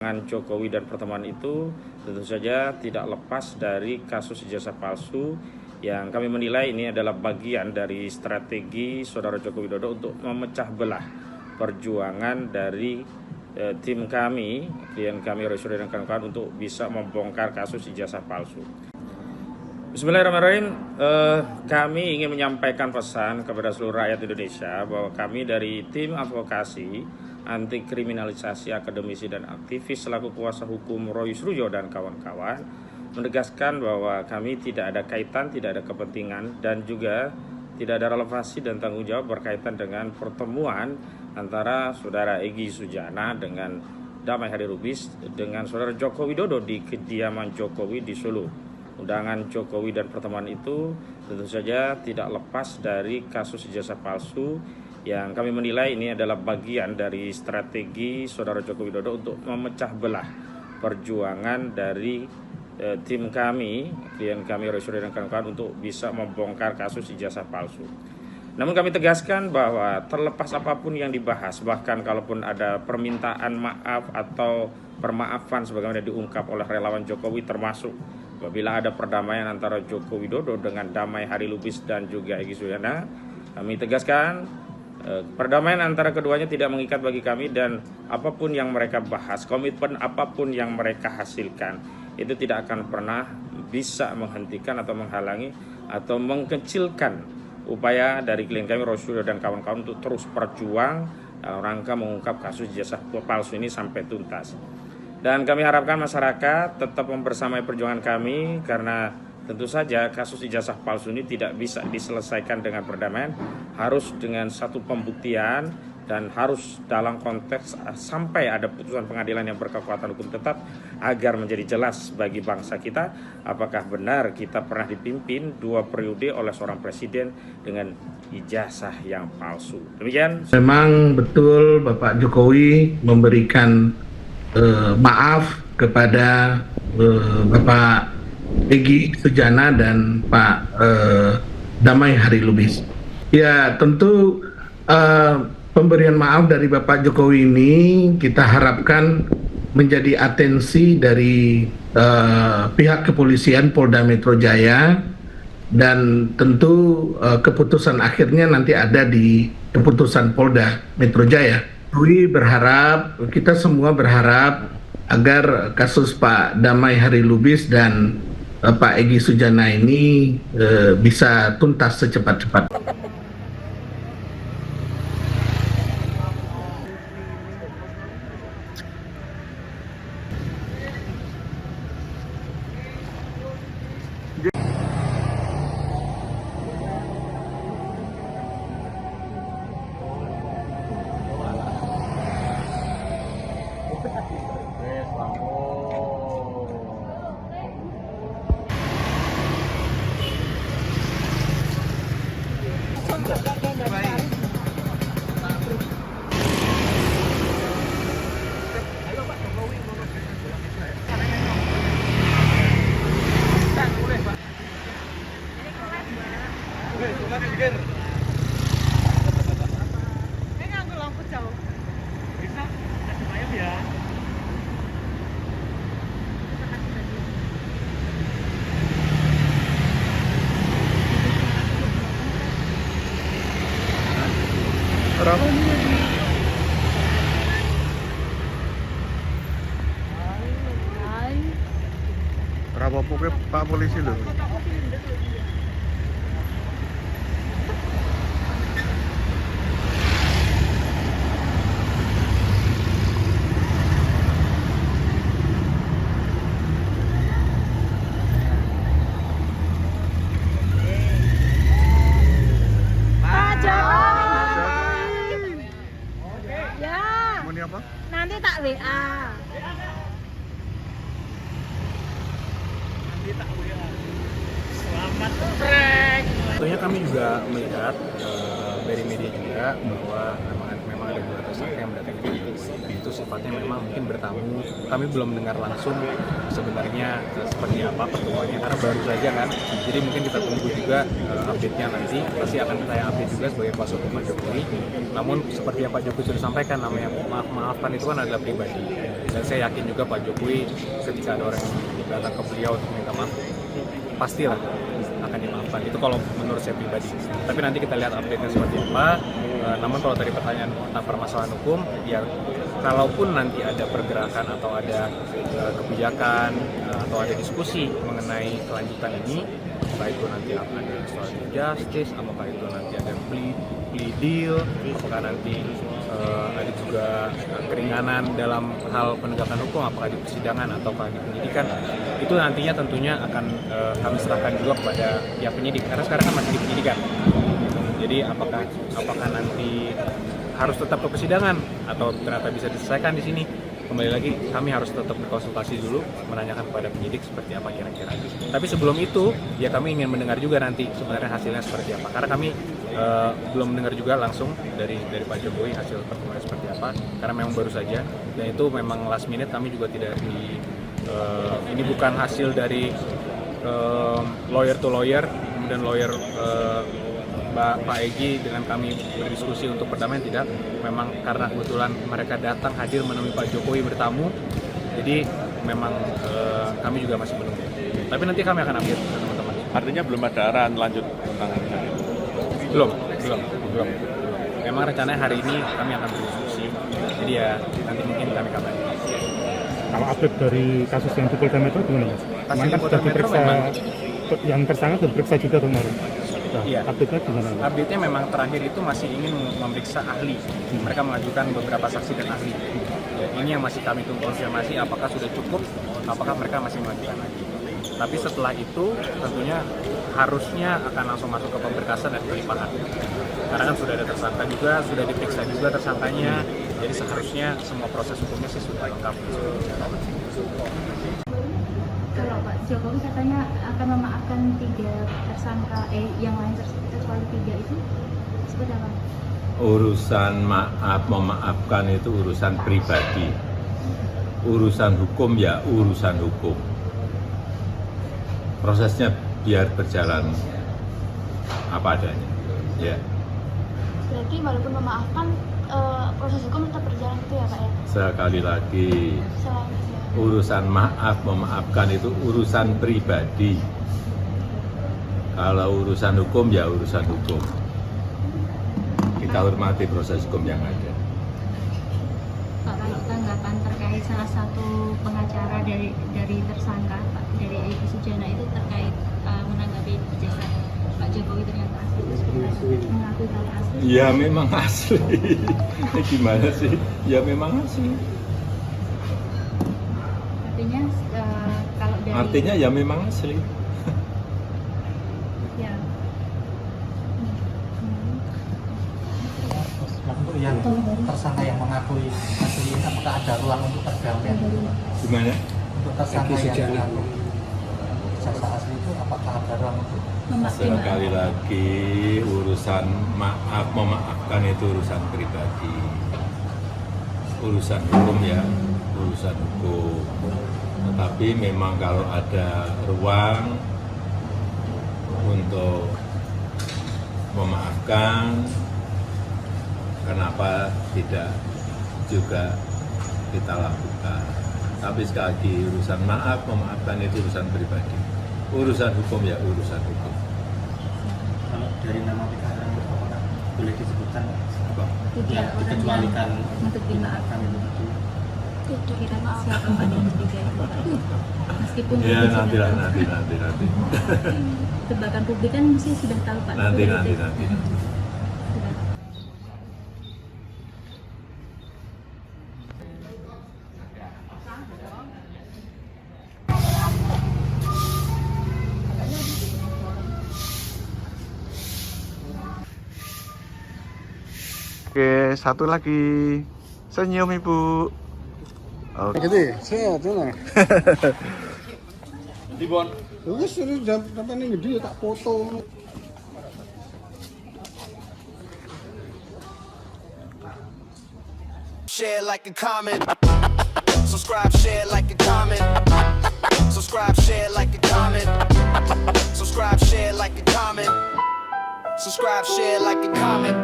Dengan Jokowi dan pertemuan itu tentu saja tidak lepas dari kasus ijazah palsu yang kami menilai ini adalah bagian dari strategi Saudara Joko Widodo untuk memecah belah perjuangan dari tim kami, klien kami Roy Suryo dan kawan-kawan untuk bisa membongkar kasus ijazah palsu. Bismillahirrahmanirrahim. Kami ingin menyampaikan pesan kepada seluruh rakyat Indonesia bahwa kami dari tim advokasi anti kriminalisasi akademisi dan aktivis selaku kuasa hukum Roy Suryo dan kawan-kawan menegaskan bahwa kami tidak ada kaitan, tidak ada kepentingan dan juga tidak ada relevansi dan tanggung jawab berkaitan dengan pertemuan antara Saudara Egy Sujana dengan Damai Hari Lubis dengan Saudara Joko Widodo di kediaman Jokowi di Solo. Undangan Jokowi dan pertemuan itu tentu saja tidak lepas dari kasus ijazah palsu yang kami menilai ini adalah bagian dari strategi Saudara Joko Widodo untuk memecah belah perjuangan dari tim kami, klien kami Roy Suryo dan kawan-kawan untuk bisa membongkar kasus ijazah palsu. Namun kami tegaskan bahwa terlepas apapun yang dibahas, bahkan kalaupun ada permintaan maaf atau permaafan sebagaimana diungkap oleh relawan Jokowi, termasuk apabila ada perdamaian antara Joko Widodo dengan Damai Hari Lubis dan juga Egy Sujana, kami tegaskan perdamaian antara keduanya tidak mengikat bagi kami dan apapun yang mereka bahas, komitmen apapun yang mereka hasilkan, itu tidak akan pernah bisa menghentikan atau menghalangi atau mengkecilkan upaya dari klien kami Roy Suryo dan kawan-kawan untuk terus berjuang dalam rangka mengungkap kasus ijazah palsu ini sampai tuntas. Dan kami harapkan masyarakat tetap membersamai perjuangan kami karena tentu saja kasus ijazah palsu ini tidak bisa diselesaikan dengan perdamaian, harus dengan satu pembuktian dan harus dalam konteks sampai ada putusan pengadilan yang berkekuatan hukum tetap agar menjadi jelas bagi bangsa kita apakah benar kita pernah dipimpin 2 periode oleh seorang presiden dengan ijazah yang palsu. Demikian. Memang betul Bapak Jokowi memberikan maaf kepada Bapak Egy Sujana dan Pak Damai Hari Lubis. Ya, tentu pemberian maaf dari Bapak Jokowi ini kita harapkan menjadi atensi dari pihak kepolisian Polda Metro Jaya, dan tentu keputusan akhirnya nanti ada di keputusan Polda Metro Jaya. Kita semua berharap agar kasus Pak Damai Hari Lubis dan Pak Egy Sujana ini bisa tuntas secepat-cepat. Rapopo Pak Polisi lho. Ya, Apa? nanti tak WA. Selamat Prank. Tentunya kami juga melihat dari media juga bahwa memang ada 2 tersangka yang mendatangi itu sifatnya memang mungkin bertamu. Kami belum mendengar langsung sebenarnya seperti apa pertemuannya karena baru saja kan. Jadi mungkin kita tunggu juga update-nya nanti. Pasti akan saya update juga sebagai kuasa hukum Pak Jokowi. Namun seperti yang Pak Jokowi sudah sampaikan, namanya maaf-maafkan itu kan adalah pribadi. Dan saya yakin juga Pak Jokowi ketika ada orang yang datang ke beliau untuk minta maaf, pastilah akan dimaafkan. Itu kalau menurut saya pribadi. Tapi nanti kita lihat update-nya seperti apa. Namun kalau tadi pertanyaan tentang permasalahan hukum, ya kalaupun nanti ada pergerakan atau ada kebijakan atau ada diskusi mengenai kelanjutan ini, apakah itu nanti akan ada restoratif justice, apakah itu nanti ada plea deal, apakah nanti ada juga keringanan dalam hal penegakan hukum, apakah di persidangan ataukah di penyidikan, itu nantinya tentunya akan kami serahkan juga kepada pihak penyidik, karena sekarang kan masih di penyidikan. Jadi apakah nanti harus tetap ke persidangan atau ternyata bisa diselesaikan di sini, kembali lagi kami harus tetap berkonsultasi dulu, menanyakan kepada penyidik seperti apa kira-kira. Tapi sebelum itu ya kami ingin mendengar juga nanti sebenarnya hasilnya seperti apa, karena kami belum mendengar juga langsung dari Pak Jokowi hasil pertemuan seperti apa, karena memang baru saja dan itu memang last minute. Kami juga tidak ini bukan hasil dari lawyer to lawyer, kemudian lawyer Pak Egy dengan kami berdiskusi untuk perdamaian, tidak. Memang karena kebetulan mereka datang hadir menemui Pak Jokowi bertamu, jadi memang kami juga masih menunggu. Tapi nanti kami akan update teman-teman. Artinya belum ada arahan lanjut tentang ini? Belum. Memang rencananya hari ini kami akan berdiskusi, jadi ya nanti mungkin kami kabarin. Kalau update dari kasus yang di Polda Metro gimana Mas? Kasus Kemarin di kan Polda sudah Metro diperiksa, memang- yang tersangka sudah diperiksa juga kemarin. Nah, Iya. update-nya gimana? Update-nya memang terakhir itu masih ingin memeriksa ahli. Mereka mengajukan beberapa saksi dan ahli. Ya, ini yang masih kami tunggu konfirmasi apakah sudah cukup, apakah mereka masih mengajukan lagi. Tapi setelah itu tentunya harusnya akan langsung masuk ke pemberkasan dan pelimpahan. Karena kan sudah ada tersangka juga, sudah diperiksa juga tersangkanya, jadi seharusnya semua proses hukumnya sih sudah lengkap. Kalau Pak Jokowi katanya akan memaafkan 3 tersangka, yang lain kecuali 3 itu seperti apa? Urusan maaf memaafkan itu urusan pribadi. Urusan hukum ya urusan hukum. Prosesnya biar berjalan apa adanya. Ya. Berarti walaupun memaafkan, proses hukum tetap berjalan gitu ya Pak ya? Sekali lagi, Selain itu ya. urusan maaf memaafkan itu urusan pribadi. Kalau urusan hukum ya urusan hukum. Kita hormati proses hukum yang ada. Pak, kalau tanggapan terkait salah satu pengacara dari tersangka Pak, dari Egy Sujana itu terkait menanggapi jasa Pak Jokowi ternyata asli, mengakui kalau asli. Ya memang asli. Gimana sih? Ya memang asli. Artinya kalau dari Artinya ya memang asli. ya. Untuk yang tersangka yang mengakui asli, apakah ada ruang untuk perdamaian? Gimana? Untuk tersangka yang mengakui jasa asli itu, apakah ada ruang untuk Sekali lagi urusan maaf memaafkan itu urusan pribadi. Urusan hukum ya urusan hukum. Tetapi memang kalau ada ruang untuk memaafkan, kenapa tidak juga kita lakukan. Tapi sekali lagi urusan maaf memaafkan itu urusan pribadi. Urusan hukum ya urusan hukum. kalau dari nama PKR apakah boleh disebutkan Apa? yang dikecualikan untuk dimaafkan itu? kira siapa Pak yang ketiga itu Pak? Meskipun Ya publik sudah nanti. tahu. Tebakan publik kan mesti sudah tahu Pak. Nanti. Sudah. Oke, satu lagi. Senyum Ibu. Oke. Gede, sehat ya. Dibon. Wis suruh sampai ini gede tak foto. Share, like, and comment. Subscribe, share, like, and comment. Subscribe, share, like, and comment. Subscribe, share, like, and comment. Subscribe, share, like, and comment.